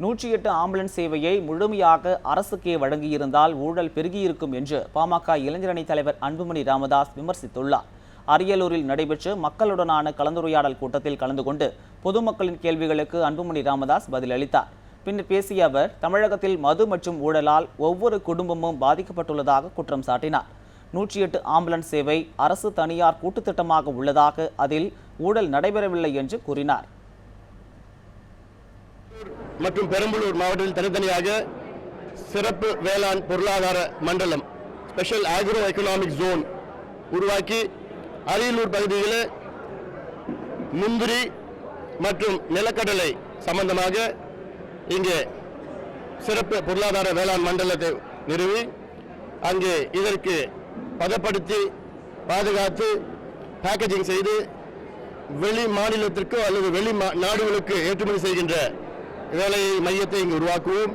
108 ambulance சேவையை முழுமையாக அரசுக்கே வழங்கியிருந்தால் ஊழல் பெருகியிருக்கும் என்று பாமக இளைஞரணி தலைவர் அன்புமணி ராமதாஸ் விமர்சித்துள்ளார். அரியலூரில் நடைபெற்ற மக்களுடனான கலந்துரையாடல் கூட்டத்தில் கலந்து கொண்டு பொதுமக்களின் கேள்விகளுக்கு அன்புமணி ராமதாஸ் பதிலளித்தார். பின்னர் பேசிய அவர், தமிழகத்தில் மது மற்றும் ஊழலால் ஒவ்வொரு குடும்பமும் பாதிக்கப்பட்டுள்ளதாக குற்றம் சாட்டினார். 108 ஆம்புலன்ஸ் சேவை அரசு தனியார் கூட்டுத்திட்டமாக உள்ளதாக, அதில் ஊழல் நடைபெறவில்லை என்று கூறினார். மற்றும் பெரம்பலூர் மாவட்டத்தில் தனித்தனியாக சிறப்பு வேளாண் பொருளாதார மண்டலம் ஸ்பெஷல் ஆக்ரோ எக்கனாமிக் ஜோன் உருவாக்கி அரியலூர் பகுதியில் முந்திரி மற்றும் நிலக்கடலை சம்பந்தமாக இங்கே சிறப்பு பொருளாதார வேளாண் மண்டலத்தை நிறுவி அங்கே இதற்கு பதப்படுத்தி பாதுகாத்து பேக்கேஜிங் செய்து வெளி மாநிலத்திற்கு அல்லது வெளி நாடுகளுக்கு ஏற்றுமதி செய்கின்ற வேலை மையத்தை இங்கு உருவாக்குவோம்.